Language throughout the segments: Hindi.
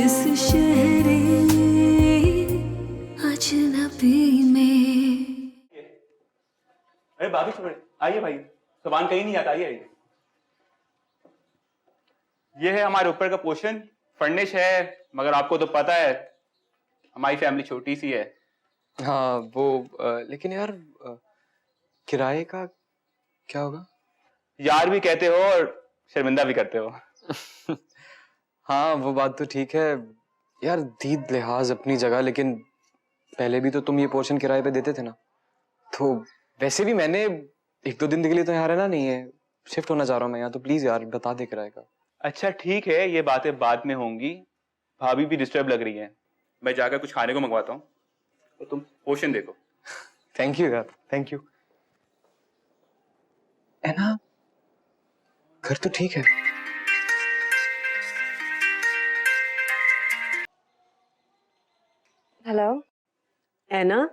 इस शहरे अजनबी में। अरे भाभी छोड़े, आइए भाई, सामान कहीं नहीं आता, आइए आइए। ये है हमारे ऊपर का पोर्शन, फर्निश है, मगर आपको तो पता है हमारी फैमिली छोटी सी है। हाँ वो लेकिन यार किराए का क्या होगा? यार भी कहते हो और शर्मिंदा भी करते हो। हाँ वो बात तो ठीक है यार, दीद लिहाज अपनी जगह, लेकिन पहले भी तो तुम ये पोर्शन किराए पे देते थे ना। तो वैसे भी मैंने 1-2 दिन के लिए तो यहाँ रहना नहीं है, शिफ्ट होना चाह रहा हूँ मैं यहाँ, तो प्लीज यार बता दे किराए का। अच्छा ठीक है, ये बातें बाद में होंगी। भाभी भी डिस्टर्ब लग रही है, मैं जाकर कुछ खाने को मंगवाता हूँ, तो तुम पोर्शन देखो। थैंक यू यार, थैंक यू। है ना, घर तो ठीक है। हेलो ऐना,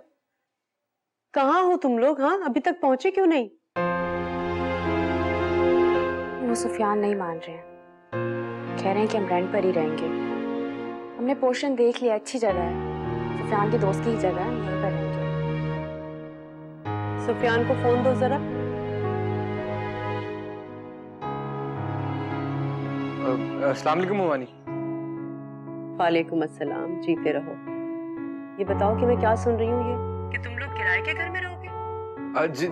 कहाँ हो तुम लोग? हाँ अभी तक पहुंचे क्यों नहीं? वो सुफियान नहीं मान रहे हैं, कह रहे हैं कि हम रेंट पर ही रहेंगे। हमने पोर्शन देख लिया, अच्छी जगह है, सुफियान के दोस्त की ही जगह है, यहीं पर रहेंगे। सुफियान को फोन दो जरा। अस्सलाम वालेकुम मोमानी। वालेकुम अस्सलाम, जीते रहो। ये बताओ कि मैं क्या सुन रही हूँ, ये कि तुम लोग किराए के घर में रहोगे?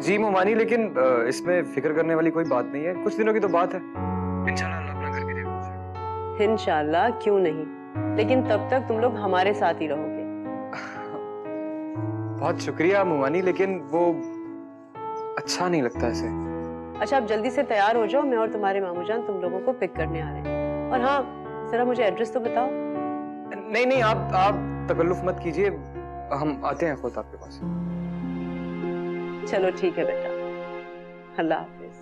जी मोमानी, लेकिन इसमें फिक्र करने वाली कोई बात नहीं है, कुछ दिनों की तो बात है। इंशाल्लाह अल्लाह अपना घर भी देगा। इंशाल्लाह, क्यों नहीं, लेकिन तब तक तुम लोग हमारे साथ ही रहोगे। बहुत शुक्रिया मोमानी, लेकिन वो अच्छा नहीं लगता ऐसे। अच्छा आप जल्दी से तैयार हो जाओ, मैं और तुम्हारे मामूजान तुम लोगों को पिक करने आ रहे हैं। और हाँ जरा मुझे एड्रेस तो बताओ। नहीं नहीं, आप तकल्लुफ मत कीजिए, हम आते हैं खुद आपके पास। चलो ठीक है बेटा, अल्लाह हाफिज।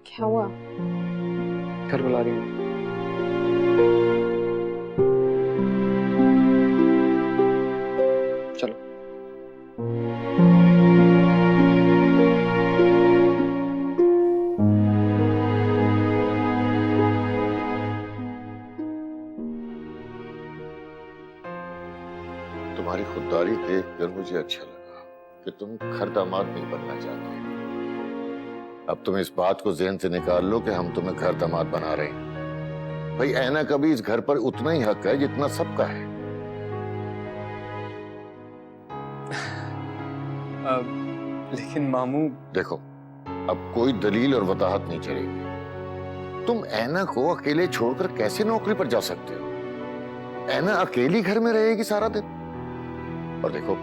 क्या हुआ? घर बुला रही हूँ। चलो। तुम्हारी खुददारी देखकर मुझे अच्छा लगा कि तुम घर दामाद नहीं बनना चाहते। अब तुम इस बात को ज़हन से निकाल लो कि हम तुम्हें घर दामाद बना रहे हैं। भाई ऐना का भी इस घर पर उतना ही हक है जितना सबका है। लेकिन मामू देखो, अब कोई दलील और वजाहत नहीं चलेगी। तुम ऐना को अकेले छोड़कर कैसे नौकरी पर जा सकते हो? ऐना अकेली घर में रहेगी सारा दिन। और देखो,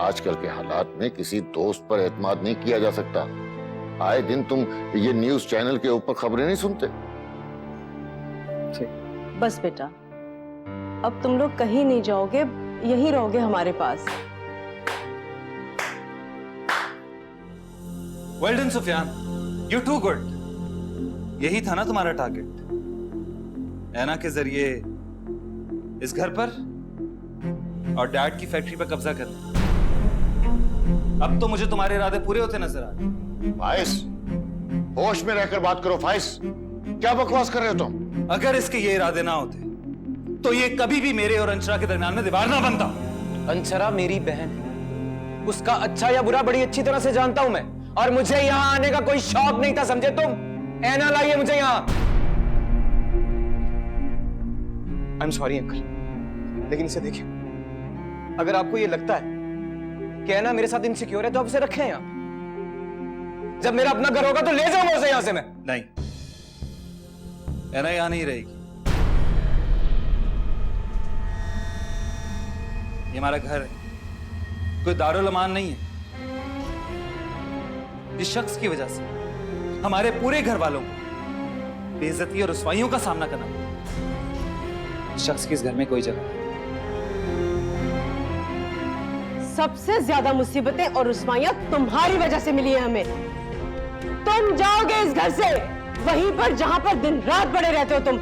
आजकल के हालात में किसी दोस्त पर एतमाद नहीं किया जा सकता। आए दिन तुम ये न्यूज़ चैनल के ऊपर खबरें नहीं सुनते? बस बेटा, अब तुम लोग कहीं नहीं जाओगे, यहीं रहोगे हमारे पास। Well done Sufiyan, you too good. यही था ना तुम्हारा टारगेट, ऐना के जरिए इस घर पर और डैड की फैक्ट्री पर कब्जा करना। अब तो मुझे तुम्हारे इरादे पूरे होते नजर आ रहे। फाइज, होश में रहकर बात करो। फाइज, क्या बकवास कर रहे हो तुम? अगर इसके ये इरादे ना होते तो ये कभी भी मेरे और अंशरा के दरमियान में दीवार ना बनता। अंशरा मेरी बहन है, उसका अच्छा या बुरा बड़ी अच्छी तरह से जानता हूं मैं, और मुझे यहाँ आने का कोई शौक नहीं था, समझे तुम? ऐना लाइए मुझे यहाँ। आई एम सॉरी अंकल, लेकिन इसे देखिए, अगर आपको ये लगता है कि ऐना मेरे साथ इनसिक्योर है तो आप उसे रखें यहाँ। जब मेरा अपना घर होगा तो ले जाऊंगा उसे यहाँ से मैं। नहीं, ऐना यहां नहीं रहेगी। ये हमारा घर है, कोई दारुल अमान नहीं है। इस शख्स की वजह से हमारे पूरे घर वालों को बेइज्जती और रुसवाइयों का सामना करना पड़ा। इस शख्स की इस घर में कोई जगह नहीं। सबसे ज्यादा मुसीबतें और रुसवाइयां तुम्हारी वजह से मिली है हमें। तुम जाओगे इस घर से वहीं पर जहां पर दिन रात पड़े रहते हो तुम।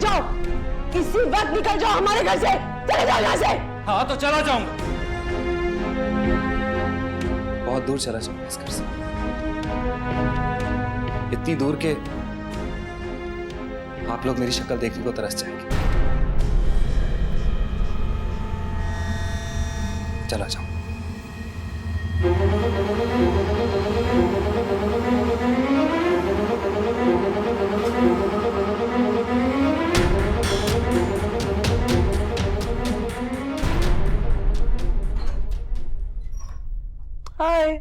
जाओ, इसी वक्त निकल जाओ हमारे घर से, चले जाओ यहाँ से। हाँ तो चला जाऊंगा, बहुत दूर चला जाऊंगा इस घर से, इतनी दूर के आप लोग मेरी शक्ल देखने को तरस जाएंगे। चला जाओ। हाय।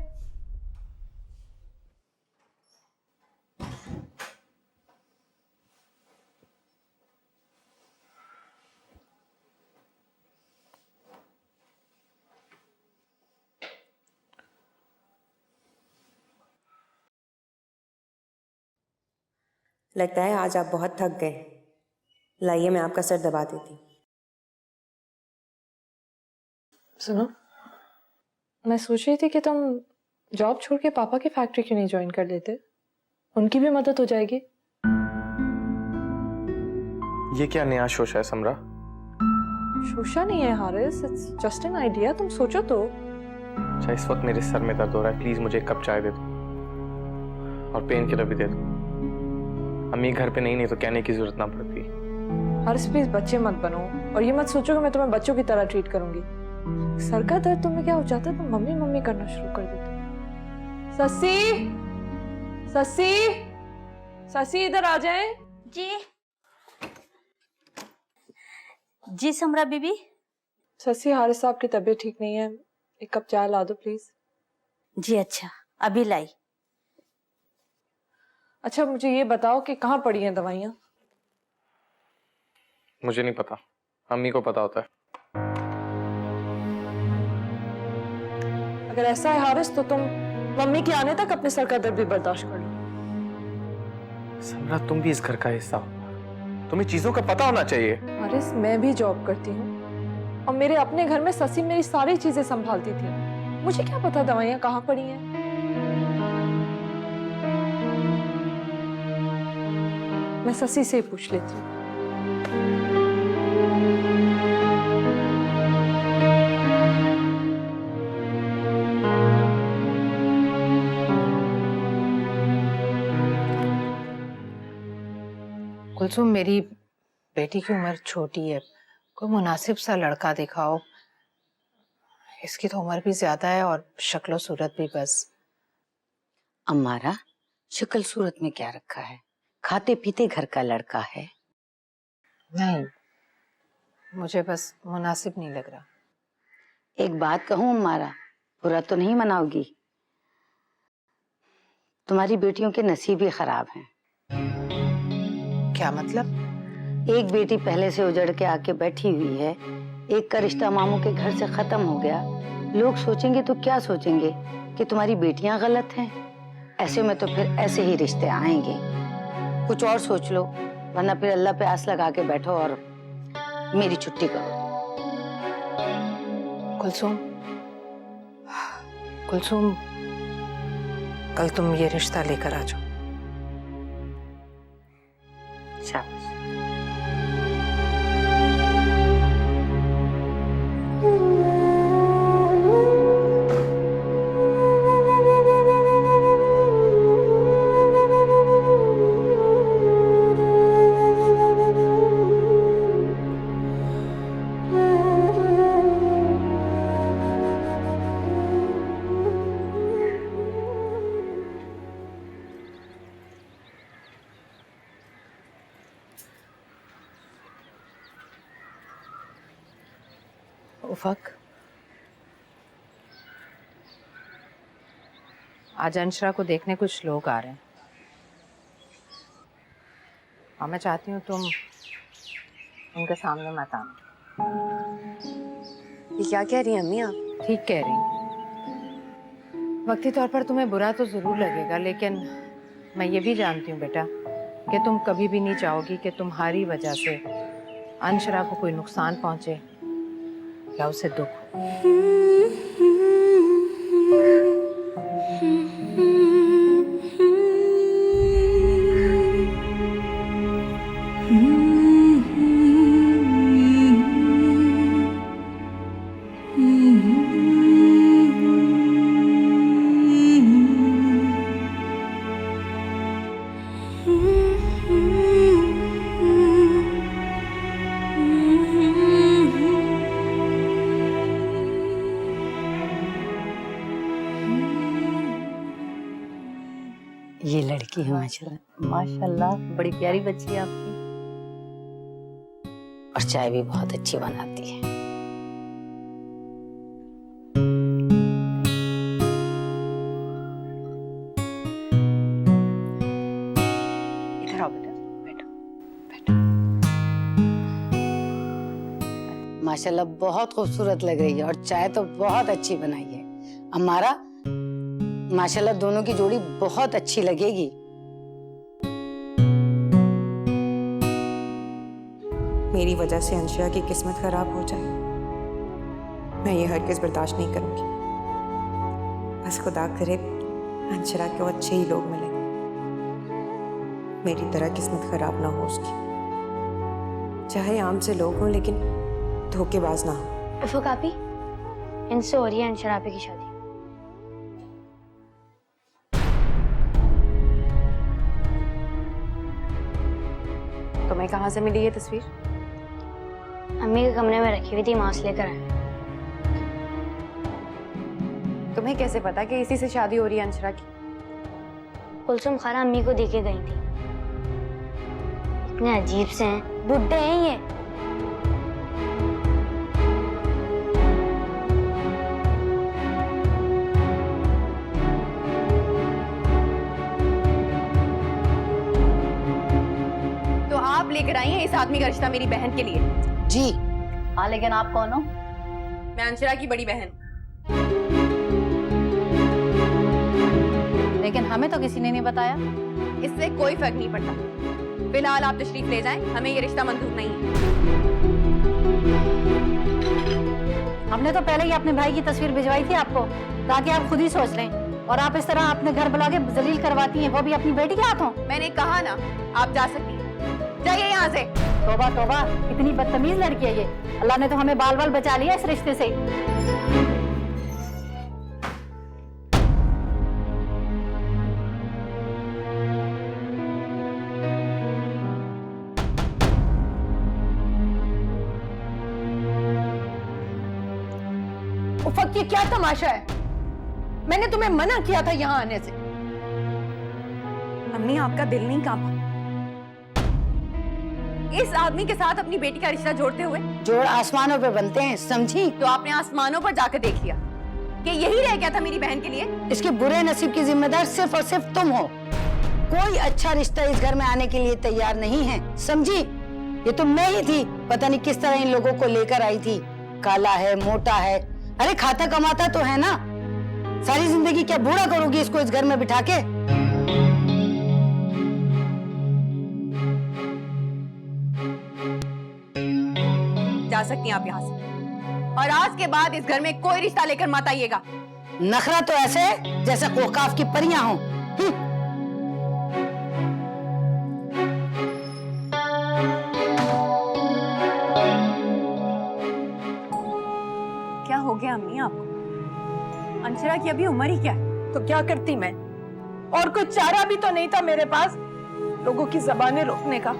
लगता है आज आप बहुत थक गए। लाइए मैं आपका सर दबा देती। सुनो, मैं सोच रही थी कि तुम जॉब छोड़ के पापा की फैक्ट्री क्यों नहीं ज्वाइन कर लेते? उनकी भी मदद हो जाएगी। ये क्या नया शोशा है समरा? शोशा नहीं है Haris, it's just an idea. तुम सोचो तो। अच्छा, इस वक्त मेरे सर में दर्द हो रहा है, प्लीज मुझे एक कप चाय दे दो और पेन किलर भी दे दो। अम्मी घर पे नहीं तो कहने की जरूरत ना पड़ती। हारिस प्लीज बच्चे मत बनो और ये मत सोचो कि मैं तुम्हें बच्चों की तरह ट्रीट करूंगी। सर का दर्द तुम्हें क्या हो जाता है, तुम मम्मी मम्मी करना शुरू कर देते। ससी, ससी, ससी इधर आ जाए। जी जी समरा बीबी। ससी, हारिस साहब की तबीयत ठीक नहीं है, एक कप चाय ला दो प्लीज। जी अच्छा, अभी लाई। अच्छा मुझे ये बताओ कि कहाँ पड़ी हैं दवाइयाँ? मुझे नहीं पता, अम्मी को पता होता है। अगर ऐसा है हारिस तो तुम मम्मी के आने तक अपने सर का दर्द भी बर्दाश्त कर लो। समरा तुम भी इस घर का हिस्सा हो, तुम्हें चीजों का पता होना चाहिए। हारिस मैं भी जॉब करती हूँ और मेरे अपने घर में ससी मेरी सारी चीजें संभालती थी। मुझे क्या पता दवाइयाँ कहाँ पड़ी हैं। मैं ससी से ही पूछ लेती हूँ। कुलसुम, मेरी बेटी की उम्र छोटी है, कोई मुनासिब सा लड़का दिखाओ। इसकी तो उम्र भी ज्यादा है और शक्ल सूरत भी बस। अम्मारा, शक्ल सूरत में क्या रखा है, खाते पीते घर का लड़का है। नहीं, मुझे बस मुनासिब नहीं लग रहा। एक बात कहूँ अम्मारा, बुरा तो नहीं मनाओगी? तुम्हारी बेटियों के नसीब ही खराब हैं। क्या मतलब? एक बेटी पहले से उजड़ के आके बैठी हुई है, एक का रिश्ता मामू के घर से खत्म हो गया। लोग सोचेंगे तो क्या सोचेंगे कि तुम्हारी बेटियां गलत हैं। ऐसे में तो फिर ऐसे ही रिश्ते आएंगे। कुछ और सोच लो, वरना फिर अल्लाह पे आस लगा के बैठो और मेरी छुट्टी करो। कुलसुम, कुलसुम, कल तुम ये रिश्ता लेकर आ जाओ। शाबाश। उफक, आज अंशरा को देखने कुछ लोग आ रहे हैं और मैं चाहती हूँ तुम उनके सामने मत आना। ये क्या कह रही हैं अम्मी आप? ठीक कह रही हूँ। वक्ती तौर पर तुम्हें बुरा तो जरूर लगेगा, लेकिन मैं ये भी जानती हूँ बेटा कि तुम कभी भी नहीं चाहोगी कि तुम्हारी वजह से अंशरा को कोई नुकसान पहुंचे या उसे दुख हो। की है माशाल्लाह। माशाल्लाह बड़ी प्यारी बच्ची है आपकी। और चाय भी बहुत अच्छी बनाती है। इधर आओ बेटा, बैठो। माशाल्लाह बहुत खूबसूरत लग रही है और चाय तो बहुत अच्छी बनाई है। हमारा माशाल्लाह दोनों की जोड़ी बहुत अच्छी लगेगी। मेरी वजह से अंशिया की किस्मत खराब हो जाए, मैं ये हरगिज बर्दाश्त नहीं करूंगी। बस खुदा करे अंशिया को अच्छे ही लोग मिले, मेरी तरह किस्मत खराब ना हो उसकी। चाहे आम से लोग हों लेकिन धोखेबाज ना हो। उफक आपी, इनसे हो रही है अंशरा आपी की शादी। तुम्हें कहाँ से मिली ये तस्वीर? अम्मी के कमरे में रखी हुई थी, मांस लेकर आए। तुम्हें कैसे पता कि इसी से शादी हो रही है अंशरा की? कुलसुम खारा अम्मी को देके गई थी। इतने अजीब से हैं, बुड्ढे हैं ये। तो आप लेकर आई हैं इस आदमी का रिश्ता मेरी बहन के लिए? जी हाँ, लेकिन आप कौन हो? मैं अंशरा की बड़ी बहन। लेकिन हमें तो किसी ने नहीं बताया। इससे कोई फर्क नहीं पड़ता। फिलहाल आप तशरीफ ले जाएं, हमें ये रिश्ता मंजूर नहीं है। हमने तो पहले ही अपने भाई की तस्वीर भिजवाई थी आपको, ताकि आप खुद ही सोच लें। और आप इस तरह अपने घर बुला के जलील करवाती हैं, वो भी अपनी बेटी के हाथों। मैंने कहा ना, आप जा सकती हैं। जाइए यहाँ से। तौबा तौबा, इतनी बदतमीज लड़की है ये। अल्लाह ने तो हमें बाल बाल बचा लिया इस रिश्ते से। उफक, ये क्या तमाशा है? मैंने तुम्हें मना किया था यहाँ आने से। अम्मी, आपका दिल नहीं कांपा इस आदमी के साथ अपनी बेटी का रिश्ता जोड़ते हुए? जोड़ आसमानों पे बनते हैं, समझी? तो आपने आसमानों पर जाकर देख लिया कि यही रह गया था मेरी बहन के लिए? इसके बुरे नसीब की जिम्मेदार सिर्फ और सिर्फ तुम हो। कोई अच्छा रिश्ता इस घर में आने के लिए तैयार नहीं है, समझी? ये तो मैं ही थी, पता नहीं किस तरह इन लोगों को लेकर आई थी। काला है, मोटा है, अरे खाता कमाता तो है ना। सारी जिंदगी क्या बूढ़ा करोगी इसको इस घर में बिठा के? जा सकती हैं आप यहाँ से, और आज के बाद इस घर में कोई रिश्ता लेकर मत आइएगा। नखरा तो ऐसे है जैसे औकाफ की परियां हो। क्या हो गया अम्मी आपको? अंशरा की अभी उम्र ही क्या है? तो क्या करती मैं? और कोई चारा भी तो नहीं था मेरे पास लोगों की जबानें रोकने का।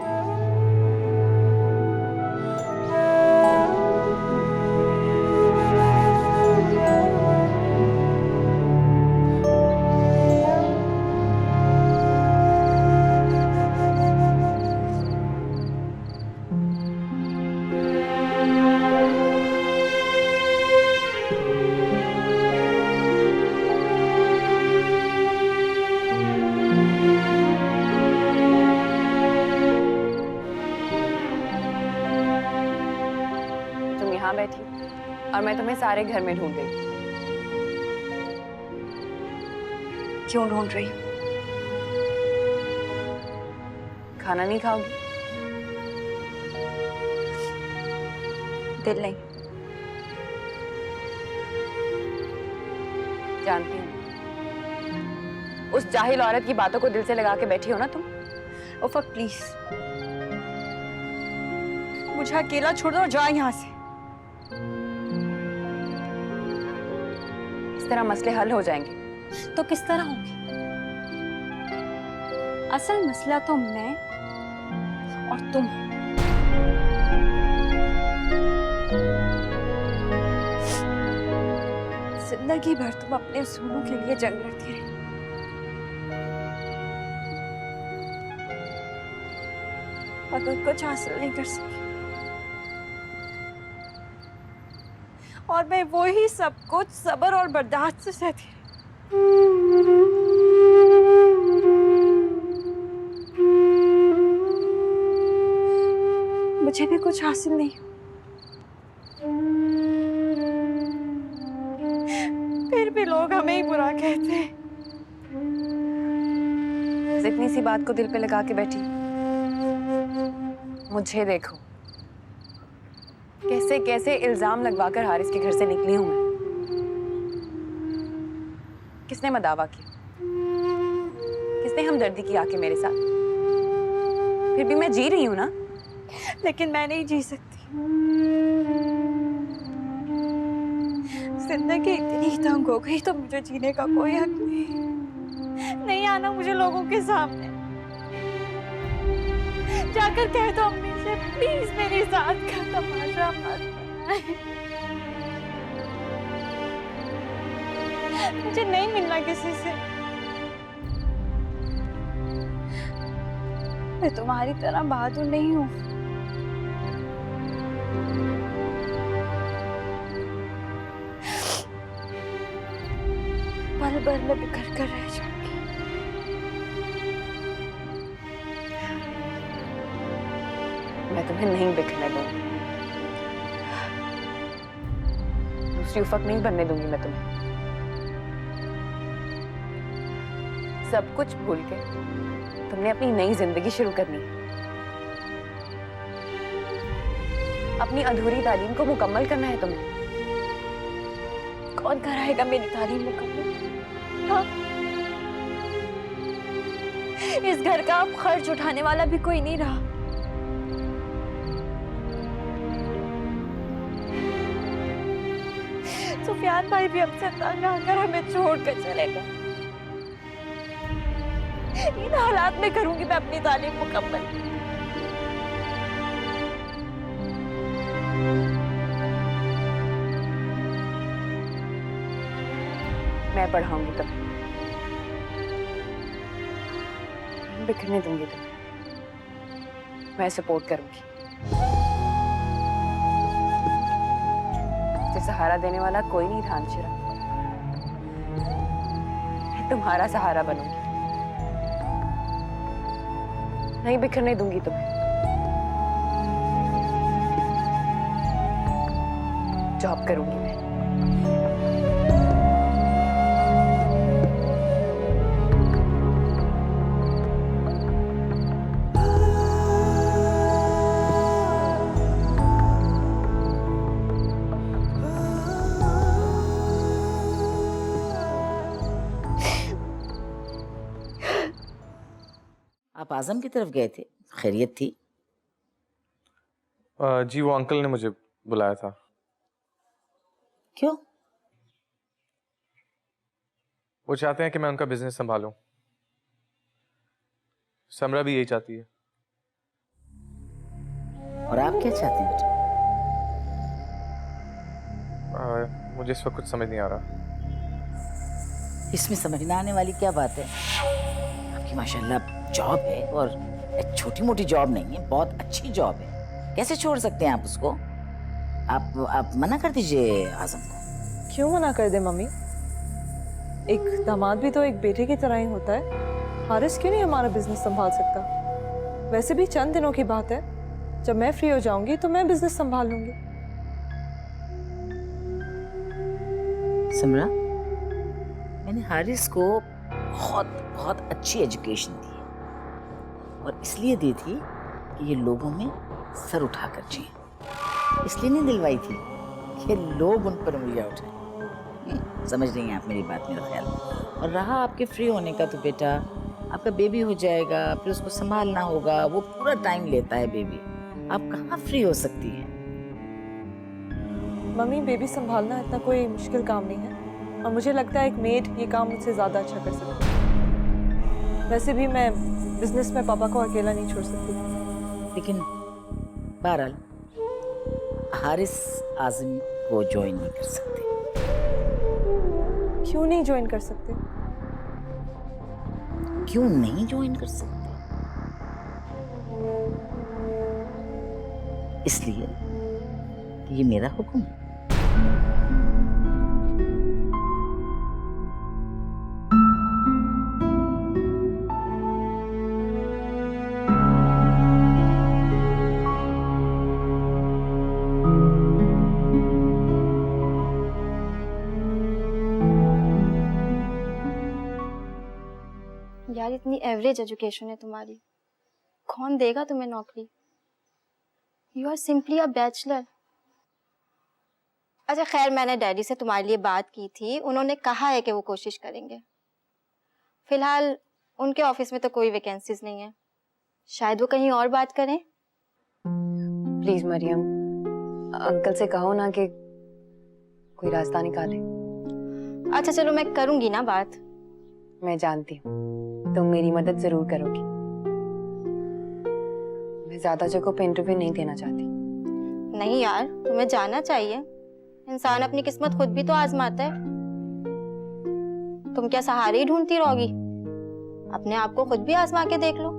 बैठी और मैं तुम्हें सारे घर में ढूंढ रही। क्यों ढूंढ रही? खाना नहीं खाओगी? दिल नहीं? जानती हूँ, उस जाहिल औरत की बातों को दिल से लगा के बैठी हो ना तुम। उफक प्लीज मुझे अकेला छोड़ दो और जाओ यहाँ से। इस तरह मसले हल हो जाएंगे। तो किस तरह होंगे? असल मसला तो मैं और तुम हो। जिंदगी भर तुम अपने उसूलों के लिए जंग लड़ती रही, मगर कुछ हासिल नहीं कर सकी और मैं वही सब कुछ सब्र और बर्दाश्त से सहती रही। मुझे भी कुछ हासिल नहीं हुआ, फिर भी लोग हमें ही बुरा कहते हैं। इतनी सी बात को दिल पे लगा के बैठी, मुझे देखो कैसे कैसे इल्जाम लगवाकर हारिस के घर से निकली हूं मैं। किसने मदावा किया, किसने हमदर्दी की आके मेरे साथ? फिर भी मैं जी रही हूं ना। लेकिन मैं नहीं जी सकती, जिंदगी इतनी तंग हो गई तो मुझे जीने का कोई हक नहीं आना मुझे लोगों के सामने। जाकर कह दो अम्मी से प्लीज मेरे साथ का तमाशा मत बनाए। मुझे नहीं मिलना किसी से। मैं तुम्हारी तरह बहादुर नहीं हूँ। पल भर में बिखर कर रह जाऊंगी। मैं तुम्हें नहीं बिखरने दूंगी, दूसरी उफक नहीं बनने दूंगी मैं तुम्हें। सब कुछ भूल के तुमने अपनी नई जिंदगी शुरू करनी है। अपनी अधूरी तालीम को मुकम्मल करना है तुम्हें। कौन कराएगा मेरी तालीम मुकम्मल? हाँ? इस घर का अब खर्च उठाने वाला भी कोई नहीं रहा। सुफियान भाई भी हमसे तंग आकर हमें छोड़कर चलेगा। इन हालात में करूंगी मैं अपनी तालीम मुकम्मल। मैं पढ़ाऊंगी तुम्हें, बिखरने दूंगी तुम्हें, मैं सपोर्ट करूंगी। तुझे सहारा देने वाला कोई नहीं था अंशिरा, मैं तुम्हारा सहारा बनूंगी। नहीं बिखरने दूंगी तुम्हें। जॉब करूंगी मैं। आप आजम की तरफ गए थे, खैरियत थी? जी वो अंकल ने मुझे बुलाया था। क्यों? वो चाहते हैं कि मैं उनका बिजनेस संभालूं। समरा भी यही चाहती है। और आप क्या चाहते हैं बेटा? मुझे इस वक्त कुछ समझ नहीं आ रहा। इसमें समझना आने वाली क्या बात है? आपकी माशाल्लाह जॉब है, और एक छोटी मोटी जॉब नहीं है, बहुत अच्छी जॉब है। कैसे छोड़ सकते हैं आप उसको? आप मना कर दीजिए आजम को। क्यों मना कर दे मम्मी? एक दामाद भी तो एक बेटे की तरह ही होता है। हारिस क्यों नहीं हमारा बिजनेस संभाल सकता? वैसे भी चंद दिनों की बात है, जब मैं फ्री हो जाऊंगी तो मैं बिजनेस संभाल लूंगी। समरा, मैंने हारिस को बहुत बहुत अच्छी एजुकेशन दी, और इसलिए दी थी कि ये लोगों में सर उठाकर जिए। इसलिए नहीं दिलवाई थी कि लोग उन पर उंगलियां उठाएं। समझ रही हैं आप मेरी बात, मेरा ख्याल। और रहा आपके फ्री होने का, तो बेटा आपका बेबी हो जाएगा, फिर उसको संभालना होगा, वो पूरा टाइम लेता है बेबी। आप कहाँ फ्री हो सकती हैं? मम्मी, बेबी संभालना इतना कोई मुश्किल काम नहीं है, और मुझे लगता है एक मेड ये काम मुझसे ज़्यादा अच्छा कर सकती है। वैसे भी मैं बिजनेस में पापा को अकेला नहीं छोड़ सकती। लेकिन बहरहाल हारिस आज़म को ज्वाइन नहीं कर सकते। क्यों नहीं ज्वाइन कर सकते? क्यों नहीं ज्वाइन कर सकते? इसलिए कि ये मेरा हुक्म है। यार इतनी एवरेज एजुकेशन है तुम्हारी, कौन देगा तुम्हें नौकरी? You are simply a bachelor. अच्छा खैर, मैंने डैडी से तुम्हारे लिए बात की थी, उन्होंने कहा है कि वो कोशिश करेंगे। फिलहाल उनके ऑफिस में तो कोई वैकेंसीज नहीं है, शायद वो कहीं और बात करें। प्लीज मरियम, अंकल से कहो ना कि कोई रास्ता निकाले। अच्छा चलो, मैं करूंगी ना बात। मैं जानती हूँ तुम मेरी मदद जरूर करोगी। मैं ज्यादा जगहों पे इंटरव्यू नहीं देना चाहती। नहीं यार, तुम्हें जाना चाहिए। इंसान अपनी किस्मत खुद भी तो आजमाता है। तुम क्या सहारे ही ढूंढती रहोगी? अपने आप को खुद भी आजमा के देख लो।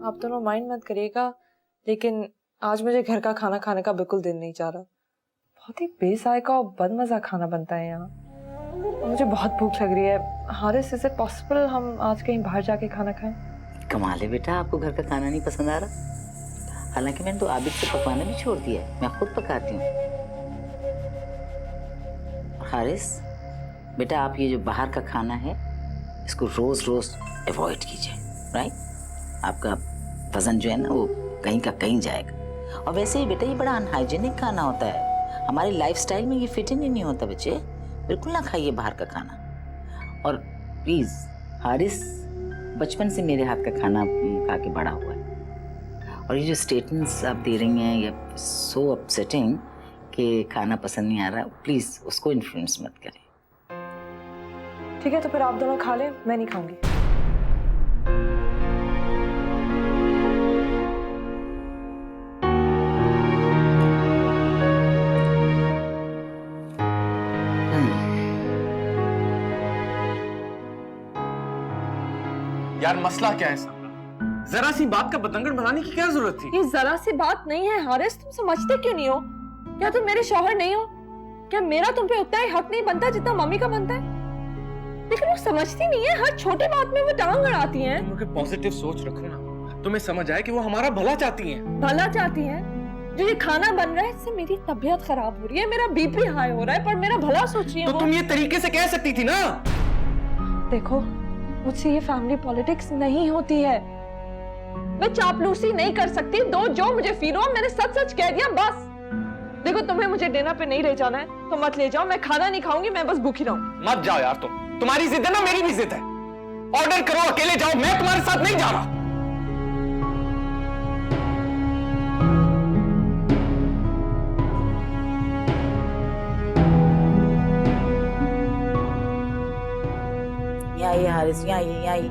आप दोनों माइंड मत करिएगा, लेकिन आज मुझे घर का खाना खाने का बिल्कुल दिल नहीं चाह रहा। बहुत ही बेजायका और बदमजा खाना बनता है यहाँ, और मुझे बहुत भूख लग रही है। हारिस, इज इट पॉसिबल हम आज कहीं बाहर जाके खाना खाएं? कमाल है बेटा, आपको घर का खाना नहीं पसंद आ रहा? हालांकि मैंने तो आबिद से पकवाना भी छोड़ दिया है, मैं खुद पकाती हूँ। हारिस बेटा, आप ये जो बाहर का खाना है इसको रोज रोज अवॉइड कीजिए, राइट? आपका वजन जो है ना वो कहीं का कहीं जाएगा। और वैसे ही बेटा ये बड़ा अनहाइजीनिक खाना होता है, हमारे लाइफस्टाइल में ये फिट ही नहीं होता बच्चे। बिल्कुल ना खाइए बाहर का खाना। और प्लीज हारिस बचपन से मेरे हाथ का खाना खा के बड़ा हुआ है, और ये जो स्टेटमेंट्स आप दे रही हैं ये सो अपसेटिंग कि खाना पसंद नहीं आ रहा, प्लीज उसको इन्फ्लुएंस मत करें। ठीक है, तो फिर आप दोनों खा लें, मैं नहीं खाऊंगी। यार मसला क्या है सब? जरा सी बात का बतंगड़ बनाने की क्या जरूरत थी? ये जरा सी बात नहीं है हारिस, तुम समझते क्यों नहीं हो? क्या तुम मेरे शौहर नहीं हो? क्या मेरा तुम पे उतना ही हक नहीं बनता जितना मम्मी का बनता है? लेकिन वो समझती नहीं है, हर छोटी बात में वो टांग अड़ाती हैं। तुम लोग पॉजिटिव सोच रखो ना, तुम्हें समझ आए कि वो हमारा भला चाहती हैं। भला चाहती हैं? जो ये खाना बन रहा है इससे मेरी तबीयत खराब हो रही है, मेरा बीपी हाई हो रहा है, पर मेरा भला सोच रही है। तो तुम ये तरीके से कह सकती थी ना। देखो, मुझसे ये फैमिली पॉलिटिक्स नहीं होती है, मैं चापलूसी नहीं कर सकती। दो जो मुझे फील हो, मैंने सच सच कह दिया बस। देखो, तुम्हें मुझे डिनर पे नहीं ले जाना है तो मत ले जाओ, मैं खाना नहीं खाऊंगी, मैं बस भूखी रहूंगी। मत जाओ यार, तुम्हारी जिद है ना, मेरी भी जिद है। ऑर्डर करो, अकेले जाओ, मैं तुम्हारे साथ नहीं जा रहा। यहाँ आइए हारिस, यहाँ आइए, यहाँ आइए।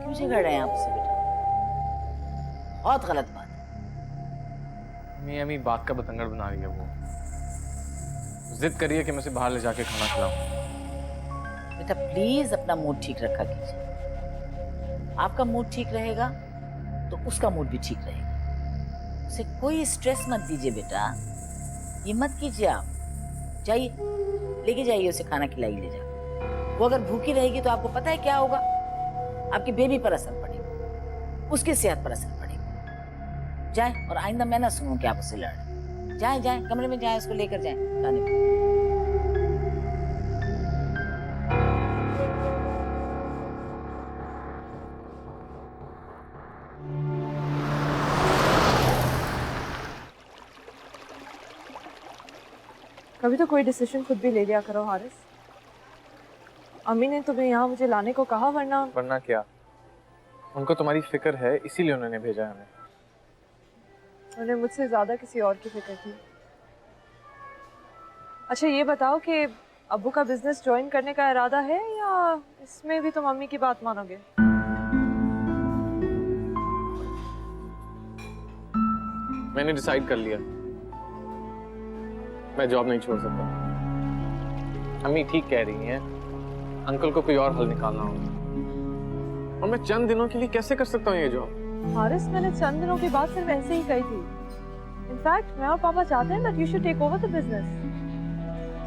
क्यों झगड़ रहे हैं आपसे बेटा? बहुत गलत बात है। अम्मी बात का बतंगड़ बना रही है वो, जिद करी है कि मैं उसे बाहर ले जाके खाना खिलाऊं। बेटा प्लीज अपना मूड ठीक रखा कीजिए। आपका मूड ठीक रहेगा तो उसका मूड भी ठीक रहेगा। उसे कोई स्ट्रेस मत दीजिए बेटा, ये मत कीजिए आप। जाइए, लेके जाइए उसे, खाना खिलाइए ले जाकर। वो अगर भूखी रहेगी तो आपको पता है क्या होगा? आपकी बेबी पर असर पड़ेगा, उसकी सेहत पर असर पड़ेगा। जाए, और आइंदा मैं ना सुनूं कि आप उससे लड़ रहे। जाए जाए, कमरे में जाए, उसको लेकर जाए खाने को। कभी तो कोई डिसीजन खुद भी ले लिया करो हारिस। अम्मी ने तुम्हें यहाँ मुझे लाने को कहा, वरना क्या? उनको तुम्हारी फिक्र है, इसीलिए उन्होंने भेजा है हमें। उन्हें मुझसे ज्यादा किसी और की फिक्र थी। अच्छा ये बताओ कि अब्बू का बिजनेस ज्वाइन करने का इरादा है या इसमें भी तुम अम्मी की बात मानोगे? मैंने डिसाइड कर लिया, मैं जॉब नहीं छोड़ सकता। अम्मी ठीक कह रही हैं, अंकल को कोई और हल निकालना होगा। और मैं चंद दिनों के लिए कैसे कर सकता हूँ ये जॉब? हारिस, मैंने चंद दिनों के बाद सिर्फ ऐसे ही कही थी। इनफैक्ट मैं और पापा चाहते हैं that you should take over the business.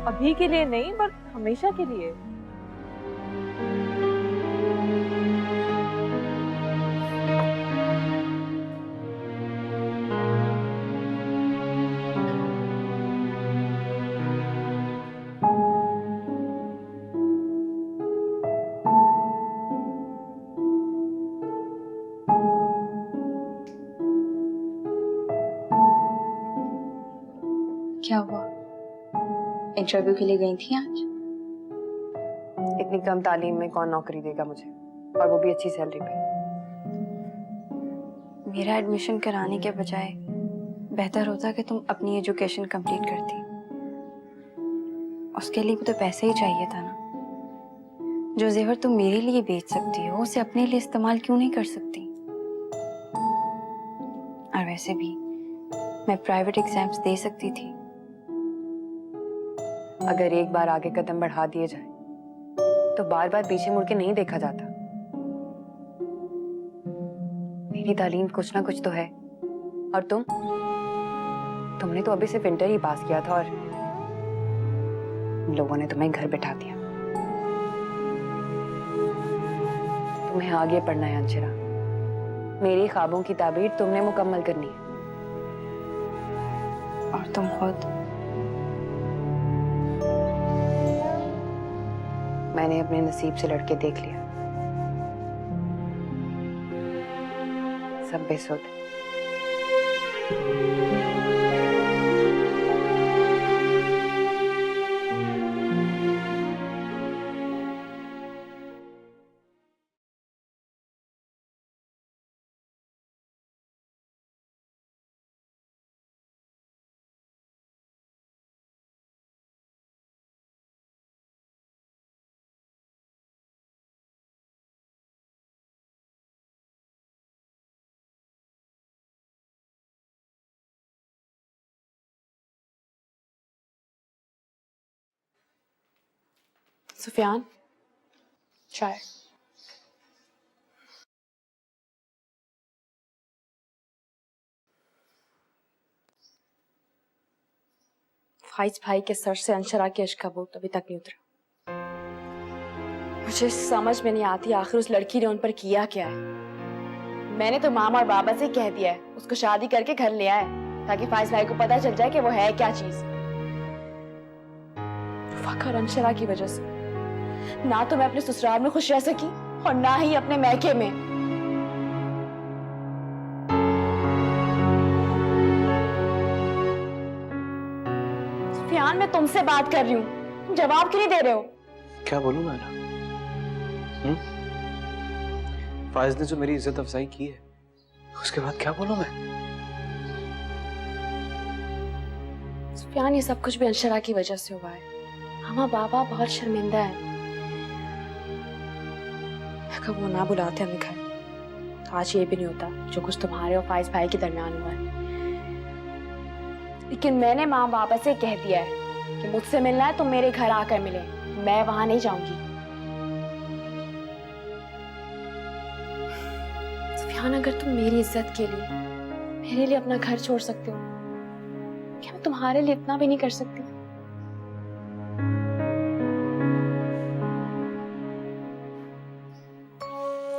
अभी के लिए नहीं, पर हमेशा के लिए। क्या हुआ? इंटरव्यू के लिए गई थी आज? इतनी कम तालीम में कौन नौकरी देगा मुझे, और वो भी अच्छी सैलरी पे। मेरा एडमिशन कराने के बजाय बेहतर होता कि तुम अपनी एजुकेशन कंप्लीट करती। उसके लिए भी तो पैसे ही चाहिए था ना। जो जेवर तुम मेरे लिए बेच सकती हो, उसे अपने लिए इस्तेमाल क्यों नहीं कर सकती? और वैसे भी मैं प्राइवेट एग्जाम्स दे सकती थी। अगर एक बार आगे कदम बढ़ा दिए जाए तो बार बार पीछे मुड़ के नहीं देखा जाता। मेरी तालीम कुछ ना कुछ तो है, और तुमने तो अभी सिर्फ इंटर ही पास किया था और लोगों ने तुम्हें घर बैठा दिया। तुम्हें आगे पढ़ना है अंशिरा। मेरी ख्वाबों की ताबीर तुमने मुकम्मल करनी है। और तुम खुद? मैंने अपने नसीब से लड़के देख लिया, सब बेसुध। सुफियान, चाय। फाइज भाई के सर से अंशरा के इश्क का बोझ अभी तक नहीं उतरा। मुझे समझ में नहीं आती आखिर उस लड़की ने उन पर किया क्या है। मैंने तो मामा और बाबा से कह दिया है उसको शादी करके घर ले आए, ताकि फाइज भाई को पता चल जाए कि वो है क्या चीज। फकर अंशरा की वजह से ना तो मैं अपने ससुराल में खुश रह सकी और ना ही अपने मैके में। सुफियान, मैं तुमसे बात कर रही हूँ, तुम जवाब क्यों नहीं दे रहे हो? क्या बोलूं मैं? फाइज ने जो मेरी इज्जत अफजाई की है, उसके बाद क्या बोलूं मैं? सुफियान, ये सब कुछ भी अंशरा की वजह से हुआ है। मामा बाबा बहुत शर्मिंदा है। अगर वो ना बुलाते हमें घर तो आज ये भी नहीं होता जो कुछ तुम्हारे और फाइज भाई के दरमियान हुआ है। लेकिन मैंने माँ बाबा से कह दिया है कि मुझसे मिलना है तो मेरे घर आकर मिले, मैं वहां नहीं जाऊंगी। सुफियान, अगर तुम मेरी इज्जत के लिए मेरे लिए अपना घर छोड़ सकते हो, क्या मैं तुम्हारे लिए इतना भी नहीं कर सकती?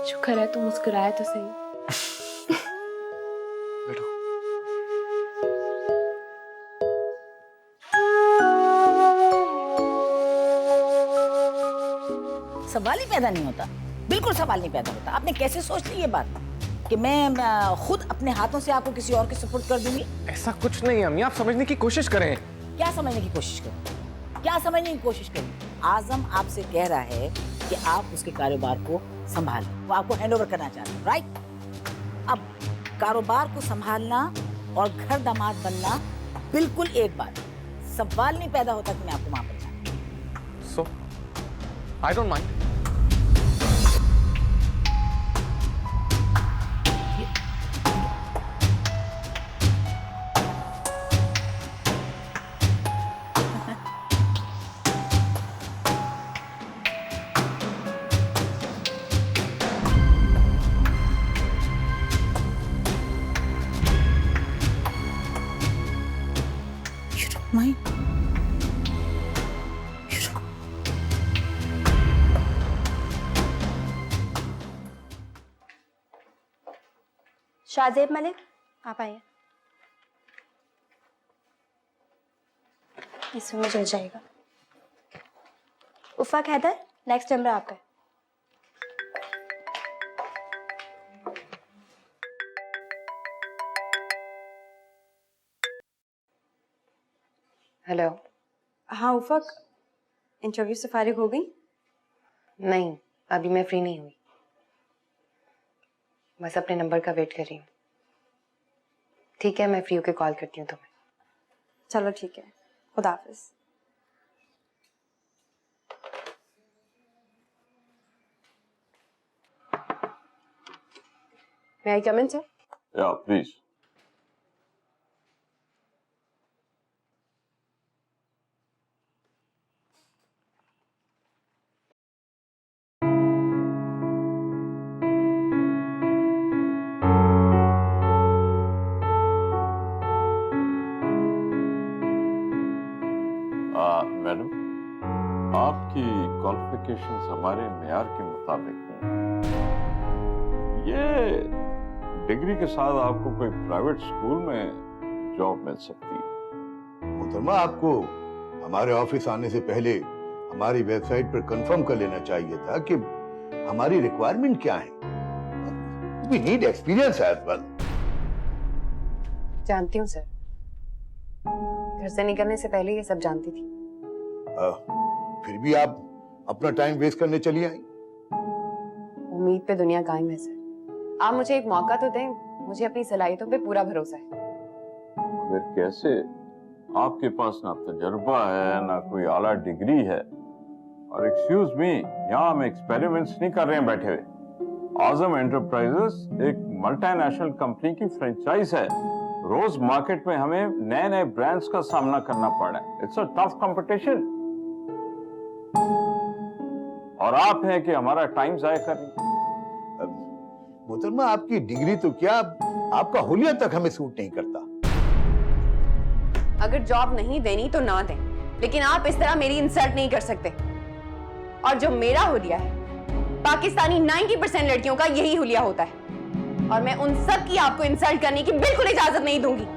शुक्र है तुम मुस्कुराए तो सही। बैठो। सवाल ही पैदा नहीं होता, बिल्कुल सवाल नहीं पैदा होता। आपने कैसे सोच ली ये बात कि मैं खुद अपने हाथों से आपको किसी और के सुपुर्द कर दूंगी? ऐसा कुछ नहीं अम्मी, आप समझने की कोशिश करें। क्या समझने की कोशिश करें? क्या समझने की कोशिश करें? आजम आपसे कह रहा है कि आप उसके कारोबार को संभालें, वो आपको हैंडओवर करना चाहते हैं, राइट? अब कारोबार को संभालना और घर दामाद बनना बिल्कुल एक बात। सवाल नहीं पैदा होता कि मैं आपको वहां पर जाऊं। So, I don't mind. माही शाहजेब मलिक, आप आइए। इसमें चल जाएगा। उफ़ाक हैदर, नेक्स्ट नंबर आपका है। हेलो। हाँ उफ़ाक, इंटरव्यू से फारिग हो गई? नहीं, अभी मैं फ्री नहीं हुई, बस अपने नंबर का वेट कर रही हूँ। ठीक है, मैं फ्री होके कॉल करती हूँ तुम्हें। चलो ठीक है, खुदा हाफिज। May I come in, sir? Yeah, please. Madam, आपकी क्वालिफिकेशंस हमारे मेयार के मुताबिक हैं। ये डिग्री के साथ आपको कोई प्राइवेट स्कूल में जॉब मिल सकती है। मोहतरमा, आपको हमारे ऑफिस आने से पहले हमारी वेबसाइट पर कंफर्म कर लेना चाहिए था कि हमारी रिक्वायरमेंट क्या है। We need experience as well. जानती हूँ सर, घर से निकलने से पहले ये सब जानती थी। फिर भी आप अपना टाइम वेस्ट करने चली आई। उम्मीद पे दुनिया कायम है सर। आप मुझे एक मौका तो दें, मुझे अपनी सलाहियतों पे पूरा भरोसा है। फिर कैसे? आपके पास ना तजुर्बा है, ना कोई आला डिग्री है, और एक्सक्यूज मी, यहाँ हम एक्सपेरिमेंट्स नहीं कर रहे हैं बैठे हुए। आजम एंटरप्राइजेस एक मल्टीनेशनल कंपनी की फ्रेंचाइज है। रोज मार्केट में हमें नए नए ब्रांड्स का सामना करना पड़ रहा है। इट्स अ टफ कंपटीशन, और आप हैं कि हमारा टाइम जाया कर रही हैं। मोहतरमा, आपकी डिग्री तो क्या, आपका हुलिया तक हमें सूट नहीं करता। अगर जॉब नहीं देनी तो ना दें, लेकिन आप इस तरह मेरी इंसल्ट नहीं कर सकते। और जो मेरा हुलिया है, पाकिस्तानी 90% लड़कियों का यही हुलिया होता है, और मैं उन सब की आपको इंसल्ट करने की बिल्कुल इजाजत नहीं दूंगी।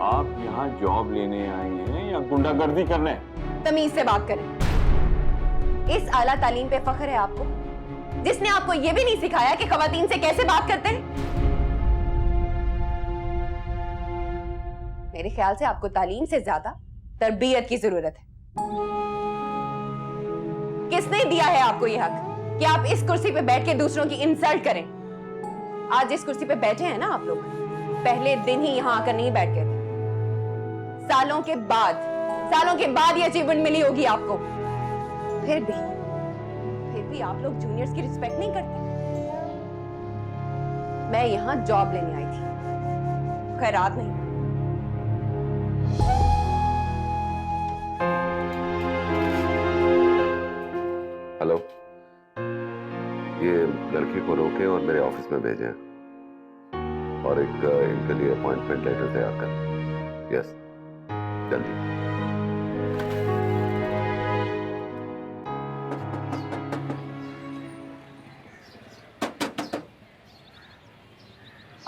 आप यहाँ जॉब लेने आई हैं या गुंडागर्दी करने? तमीज से बात करें। इस आला तालीम पे फख्र है आपको, जिसने आपको यह भी नहीं सिखाया कि खवातीन से कैसे बात करते हैं। मेरे ख्याल से आपको तालीम से ज्यादा तरबियत की जरूरत है। किसने दिया है आपको यह हक कि आप इस कुर्सी पे बैठ के दूसरों की इंसल्ट करें? आज जिस कुर्सी पे बैठे हैं ना आप लोग, पहले दिन ही यहां आकर नहीं बैठ गए थे। सालों के बाद ये अचीवमेंट मिली होगी आपको। फिर भी आप लोग जूनियर्स की रिस्पेक्ट नहीं करते। मैं यहां जॉब लेने आई थी, खैरात नहीं। हेलो, ये लड़की को रोके और मेरे ऑफिस में भेजें, और एक इनके लिए अपॉइंटमेंट लेटर तैयार कर। यस, जल्दी।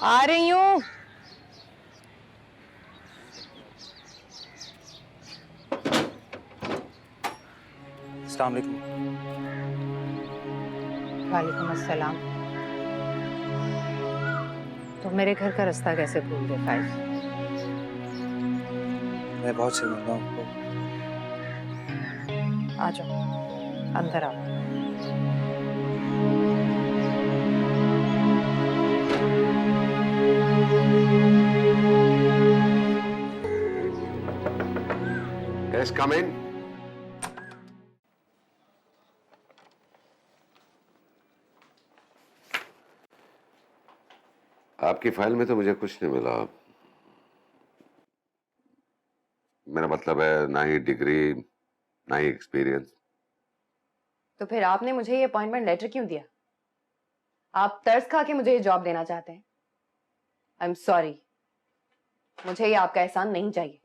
आ रही हूँ। अस्सलाम वालेकुम। वालेकुम अस्सलाम। तो मेरे घर का रास्ता कैसे भूल गए फाइज? मैं बहुत शर्मिंदा हूँ। आ जाओ, अंदर आओ। Yes, come in. आपकी फाइल में तो मुझे कुछ नहीं मिला। मेरा मतलब है, ना ही डिग्री, ना ही एक्सपीरियंस। तो फिर आपने मुझे ये अपॉइंटमेंट लेटर क्यों दिया? आप तरस खा के मुझे ये जॉब देना चाहते हैं? आई एम सॉरी, मुझे ये आपका एहसान नहीं चाहिए।